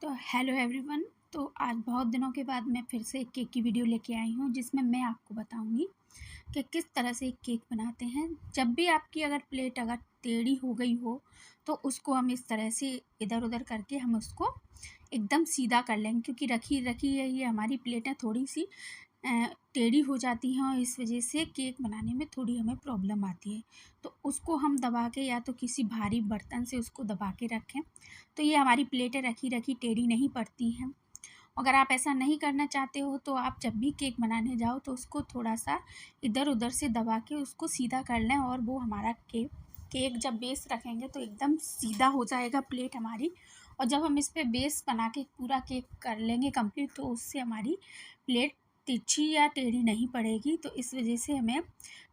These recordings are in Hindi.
तो हेलो एवरीवन। तो आज बहुत दिनों के बाद मैं फिर से एक केक की वीडियो लेके आई हूँ जिसमें मैं आपको बताऊँगी कि किस तरह से एक केक बनाते हैं। जब भी आपकी अगर प्लेट अगर टेढ़ी हो गई हो तो उसको हम इस तरह से इधर-उधर करके हम उसको एकदम सीधा कर लेंगे, क्योंकि रखी रखी है ये हमारी प्लेटें थोड़ी सी टेढ़ी हो जाती हैं और इस वजह से केक बनाने में थोड़ी हमें प्रॉब्लम आती है। तो उसको हम दबा के या तो किसी भारी बर्तन से उसको दबा के रखें, तो ये हमारी प्लेटें रखी रखी टेढ़ी नहीं पड़ती हैं। अगर आप ऐसा नहीं करना चाहते हो तो आप जब भी केक बनाने जाओ तो उसको थोड़ा-सा इधर-उधर से दबा के उसको सीधा कर लें, और वो हमारा केक जब बेस रखेंगे तो एकदम सीधा हो जाएगा प्लेट हमारी। और जब हम इस पे बेस बना के पूरा केक कर लेंगे कंप्लीट तो उससे हमारी प्लेट तिरछी या टेढ़ी नहीं पड़ेगी। तो इस वजह से हमें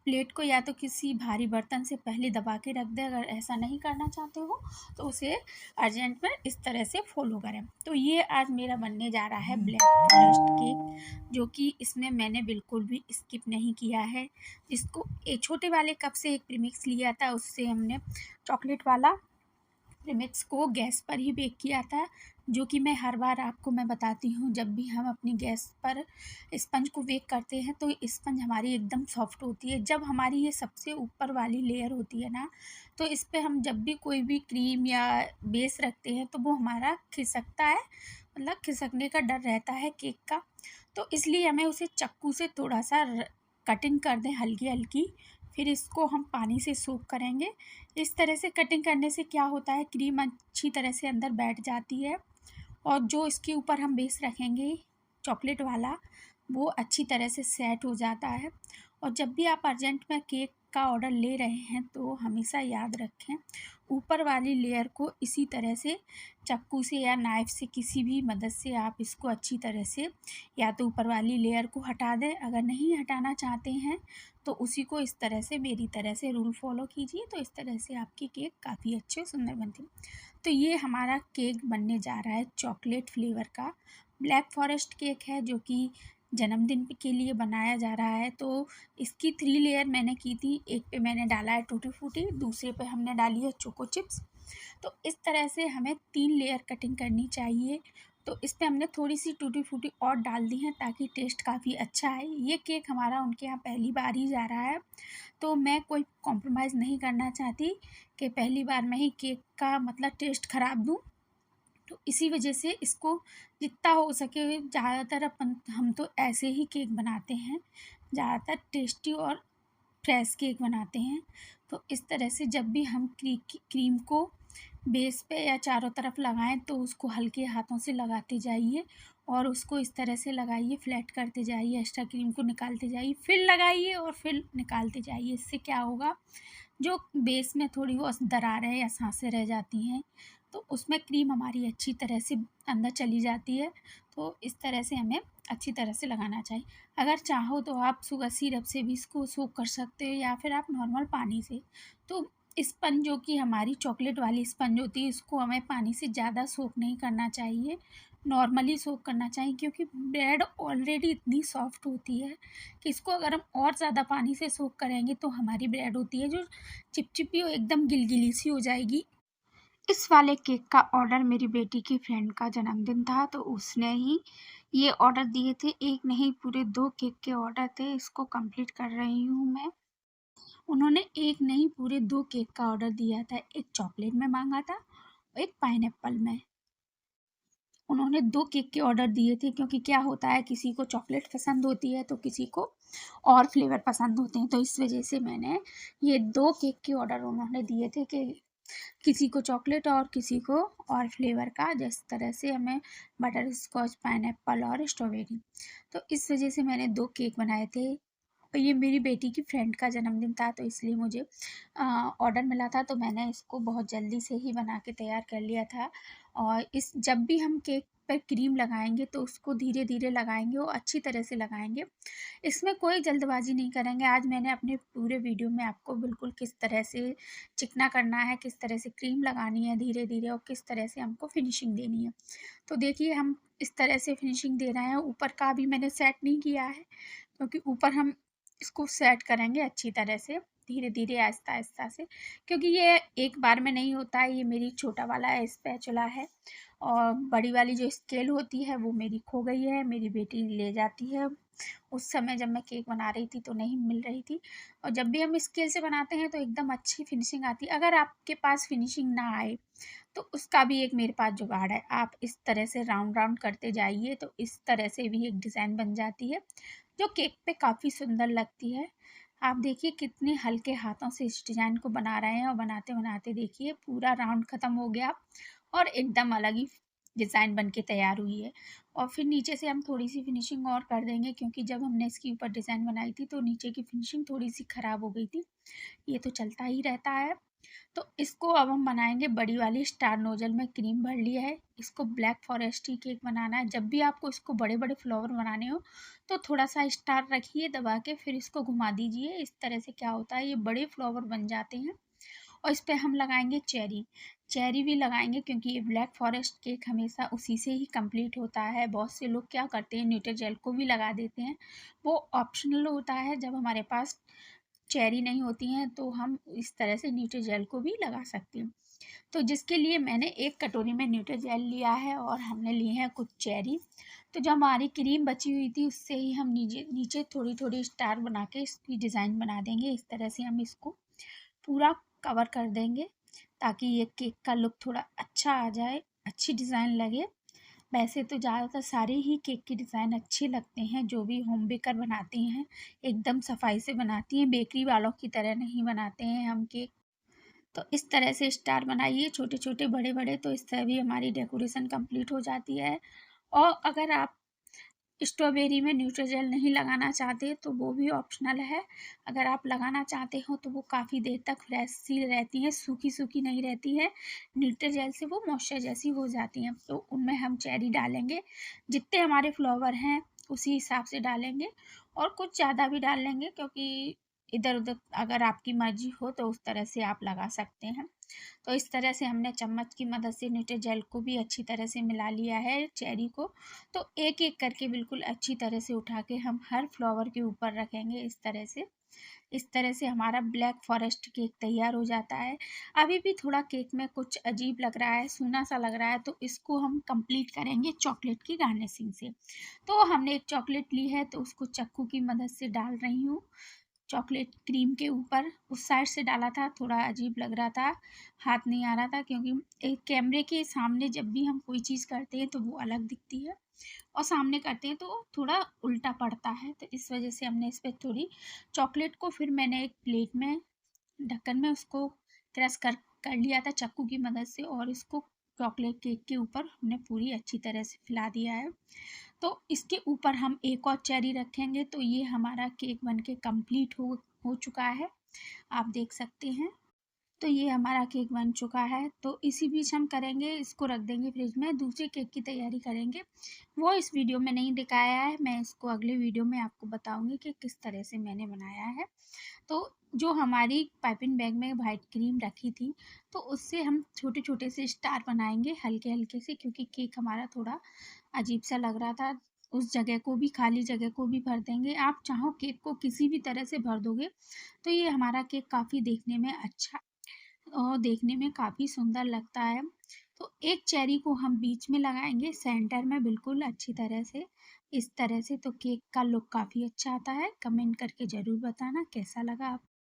प्लेट को या तो किसी भारी बर्तन से पहले दबा के रख दें, अगर ऐसा नहीं करना चाहते हो तो उसे अर्जेंट में इस तरह से फॉलो करें। तो ये आज मेरा बनने जा रहा है ब्लैक फॉरेस्ट केक, जो कि इसमें मैंने बिल्कुल भी स्किप नहीं किया है। इसको एक छोटे वाले कप से एक प्रीमिक्स लिया था, उससे हमने चॉकलेट वाला प्रीमिक्स को गैस पर ही बेक किया था, जो कि मैं हर बार आपको मैं बताती हूँ जब भी हम अपनी गैस पर स्पंज को बेक करते हैं तो स्पंज हमारी एकदम सॉफ्ट होती है। जब हमारी ये सबसे ऊपर वाली लेयर होती है ना, तो इस पे हम जब भी कोई भी क्रीम या बेस रखते हैं तो वो हमारा खिसकता है, मतलब खिसकने का डर रहता है केक का। तो इसलिए हमें उसे चाकू से थोड़ा सा कटिंग कर दें हल्की हल्की, फिर इसको हम पानी से सोक करेंगे। इस तरह से कटिंग करने से क्या होता है, क्रीम अच्छी तरह से अंदर बैठ जाती है और जो इसके ऊपर हम बेस रखेंगे चॉकलेट वाला, वो अच्छी तरह से सेट हो जाता है। और जब भी आप अर्जेंट में केक का ऑर्डर ले रहे हैं तो हमेशा याद रखें, ऊपर वाली लेयर को इसी तरह से चाकू से या नाइफ़ से किसी भी मदद से आप इसको अच्छी तरह से या तो ऊपर वाली लेयर को हटा दें। अगर नहीं हटाना चाहते हैं तो उसी को इस तरह से मेरी तरह से रूल फॉलो कीजिए, तो इस तरह से आपकी केक काफ़ी अच्छे और सुंदर बनती है। तो ये हमारा केक बनने जा रहा है चॉकलेट फ्लेवर का ब्लैक फॉरेस्ट केक है, जो कि जन्मदिन के लिए बनाया जा रहा है। तो इसकी 3 लेयर मैंने की थी। एक पे मैंने डाला है टूटी फ्रूटी, दूसरे पे हमने डाली है चोको चिप्स। तो इस तरह से हमें 3 लेयर कटिंग करनी चाहिए। तो इस पे हमने थोड़ी-सी टूटी फ्रूटी और डाल दी है ताकि टेस्ट काफ़ी अच्छा आए। ये केक हमारा उनके यहाँ पहली बार ही जा रहा है, तो मैं कोई कॉम्प्रोमाइज़ नहीं करना चाहती कि पहली बार में ही केक का मतलब टेस्ट ख़राब दूँ। तो इसी वजह से इसको जितना हो सके, ज़्यादातर अपन हम तो ऐसे ही केक बनाते हैं, ज़्यादातर टेस्टी और फ्रेश केक बनाते हैं। तो इस तरह से जब भी हम क्रीम को बेस पे या चारों तरफ लगाएं तो उसको हल्के हाथों से लगाते जाइए और उसको इस तरह से लगाइए, फ्लैट करते जाइए, एक्स्ट्रा क्रीम को निकालते जाइए, फिर लगाइए और फिर निकालते जाइए। इससे क्या होगा, जो बेस में थोड़ी वो दरारें या सांसें रह जाती हैं तो उसमें क्रीम हमारी अच्छी तरह से अंदर चली जाती है। तो इस तरह से हमें अच्छी तरह से लगाना चाहिए। अगर चाहो तो आप शुगर सिरप से भी इसको सोक कर सकते हो या फिर आप नॉर्मल पानी से। तो स्पंज जो कि हमारी चॉकलेट वाली स्पंज होती है, इसको हमें पानी से ज़्यादा सोक नहीं करना चाहिए, नॉर्मली सोक करना चाहिए, क्योंकि ब्रेड ऑलरेडी इतनी सॉफ्ट होती है कि इसको अगर हम और ज़्यादा पानी से सोक करेंगे तो हमारी ब्रेड होती है जो चिपचिपी और एकदम गिलगिली सी हो जाएगी। इस वाले केक का ऑर्डर मेरी बेटी की फ्रेंड का जन्मदिन था तो उसने ही ये ऑर्डर दिए थे। एक नहीं पूरे 2 केक के ऑर्डर थे, इसको कंप्लीट कर रही हूँ मैं। उन्होंने एक नहीं पूरे 2 केक का ऑर्डर दिया था, एक चॉकलेट में माँगा था और एक पाइनएप्पल में। उन्होंने 2 केक के ऑर्डर दिए थे, क्योंकि क्या होता है किसी को चॉकलेट पसंद होती है तो किसी को और फ्लेवर पसंद होते हैं। तो इस वजह से मैंने ये 2 केक के ऑर्डर उन्होंने दिए थे कि किसी को चॉकलेट और किसी को और फ्लेवर का, जिस तरह से हमें बटर स्कॉच, पाइनएप्पल और स्ट्रॉबेरी। तो इस वजह से मैंने 2 केक बनाए थे। और ये मेरी बेटी की फ्रेंड का जन्मदिन था तो इसलिए मुझे ऑर्डर मिला था, तो मैंने इसको बहुत जल्दी से ही बना के तैयार कर लिया था। और इस जब भी हम केक पर क्रीम लगाएंगे तो उसको धीरे धीरे लगाएंगे और अच्छी तरह से लगाएंगे, इसमें कोई जल्दबाजी नहीं करेंगे। आज मैंने अपने पूरे वीडियो में आपको बिल्कुल किस तरह से चिकना करना है, किस तरह से क्रीम लगानी है धीरे धीरे और किस तरह से हमको फिनिशिंग देनी है। तो देखिए हम इस तरह से फिनिशिंग दे रहे हैं। ऊपर का भी मैंने सेट नहीं किया है, क्योंकि ऊपर हम इसको सेट करेंगे अच्छी तरह से। धीरे-धीरे, आहिस्ता-आहिस्ता से, क्योंकि ये एक बार में नहीं होता है। ये मेरी छोटा वाला स्पैचुला है और बड़ी वाली जो स्केल होती है वो मेरी खो गई है, मेरी बेटी ले जाती है। उस समय जब मैं केक बना रही थी तो नहीं मिल रही थी, और जब भी हम स्केल से बनाते हैं तो एकदम अच्छी फिनिशिंग आती है। अगर आपके पास फिनिशिंग ना आए तो उसका भी एक मेरे पास जुगाड़ है। आप इस तरह से राउंड राउंड करते जाइए तो इस तरह से भी एक डिज़ाइन बन जाती है, जो केक पे काफ़ी सुंदर लगती है। आप देखिए कितने हल्के हाथों से इस डिज़ाइन को बना रहे हैं, और बनाते-बनाते देखिए पूरा राउंड ख़त्म हो गया और एकदम अलग ही डिज़ाइन बन के तैयार हुई है। और फिर नीचे से हम थोड़ी-सी फिनिशिंग और कर देंगे, क्योंकि जब हमने इसके ऊपर डिज़ाइन बनाई थी तो नीचे की फिनिशिंग थोड़ी-सी ख़राब हो गई थी। ये तो चलता ही रहता है। तो इसको अब हम बनाएंगे बड़ी वाली स्टार नोजल में क्रीम भर लिया है। इसको ब्लैक फॉरेस्ट ही केक बनाना है। जब भी आपको इसको बड़े बड़े फ्लावर बनाने हो तो थोड़ा सा स्टार रखिए दबा के, फिर इसको घुमा दीजिए। इस तरह से क्या होता है, ये बड़े फ्लावर बन जाते हैं। और इस पे हम लगाएंगे चेरी। चेरी भी लगाएंगे क्योंकि ये ब्लैक फॉरेस्ट केक हमेशा उसी से ही कंप्लीट होता है। बहुत से लोग क्या करते हैं, न्यूट्रीजेल को भी लगा देते हैं, वो ऑप्शनल होता है। जब हमारे पास चेरी नहीं होती हैं तो हम इस तरह से न्यूट्रीजेल को भी लगा सकते हैं। तो जिसके लिए मैंने एक कटोरी में न्यूट्रीजेल लिया है और हमने लिए हैं कुछ चेरी। तो जो हमारी क्रीम बची हुई थी उससे ही हम नीचे नीचे थोड़ी थोड़ी स्टार बना के इसकी डिज़ाइन बना देंगे। इस तरह से हम इसको पूरा कवर कर देंगे ताकि ये केक का लुक थोड़ा अच्छा आ जाए, अच्छी डिज़ाइन लगे। वैसे तो ज़्यादातर सारे ही केक के डिज़ाइन अच्छे लगते हैं, जो भी होम बेकर बनाती हैं एकदम सफाई से बनाती हैं, बेकरी वालों की तरह नहीं बनाते हैं हम केक। तो इस तरह से स्टार बनाइए छोटे छोटे बड़े बड़े, तो इससे भी हमारी डेकोरेशन कंप्लीट हो जाती है। और अगर आप स्ट्रॉबेरी में न्यूट्रीजेल नहीं लगाना चाहते तो वो भी ऑप्शनल है। अगर आप लगाना चाहते हो तो वो काफ़ी देर तक फ्रेश सी रहती है, सूखी सूखी नहीं रहती है। न्यूट्रीजेल से वो मॉइस्चर जैसी हो जाती हैं। तो उनमें हम चेरी डालेंगे, जितने हमारे फ्लावर हैं उसी हिसाब से डालेंगे, और कुछ ज़्यादा भी डाल लेंगे, क्योंकि इधर उधर अगर आपकी मर्जी हो तो उस तरह से आप लगा सकते हैं। तो इस तरह से हमने चम्मच की मदद से न्यूट्रीजेल को भी अच्छी तरह से मिला लिया है चेरी को। तो एक एक करके बिल्कुल अच्छी तरह से उठा के हम हर फ्लावर के ऊपर रखेंगे इस तरह से। इस तरह से हमारा ब्लैक फॉरेस्ट केक तैयार हो जाता है। अभी भी थोड़ा केक में कुछ अजीब लग रहा है, सूना सा लग रहा है, तो इसको हम कंप्लीट करेंगे चॉकलेट की गार्निशिंग से। तो हमने एक चॉकलेट ली है तो उसको चाकू की मदद से डाल रही हूँ चॉकलेट क्रीम के ऊपर। उस साइड से डाला था, थोड़ा अजीब लग रहा था, हाथ नहीं आ रहा था, क्योंकि एक कैमरे के सामने जब भी हम कोई चीज़ करते हैं तो वो अलग दिखती है, और सामने करते हैं तो थोड़ा उल्टा पड़ता है। तो इस वजह से हमने इस पर थोड़ी चॉकलेट को, फिर मैंने एक प्लेट में ढक्कन में उसको क्रश कर लिया था चाकू की मदद से, और इसको चॉकलेट केक के ऊपर हमने पूरी अच्छी तरह से फैला दिया है। तो इसके ऊपर हम एक और चेरी रखेंगे तो ये हमारा केक बनके कंप्लीट हो चुका है, आप देख सकते हैं। तो ये हमारा केक बन चुका है। तो इसी बीच हम करेंगे, इसको रख देंगे फ्रिज में, दूसरे केक की तैयारी करेंगे। वो इस वीडियो में नहीं दिखाया है, मैं इसको अगले वीडियो में आपको बताऊंगी कि किस तरह से मैंने बनाया है। तो जो हमारी पाइपिंग बैग में वाइट क्रीम रखी थी तो उससे हम छोटे छोटे से स्टार बनाएंगे हल्के हल्के से, क्योंकि केक हमारा थोड़ा अजीब सा लग रहा था। उस जगह को भी, खाली जगह को भी भर देंगे। आप चाहो केक को किसी भी तरह से भर दोगे तो ये हमारा केक काफ़ी देखने में अच्छा और देखने में काफ़ी सुंदर लगता है। तो एक चेरी को हम बीच में लगाएंगे सेंटर में बिल्कुल अच्छी तरह से, इस तरह से। तो केक का लुक काफ़ी अच्छा आता है। कमेंट करके ज़रूर बताना कैसा लगा आप।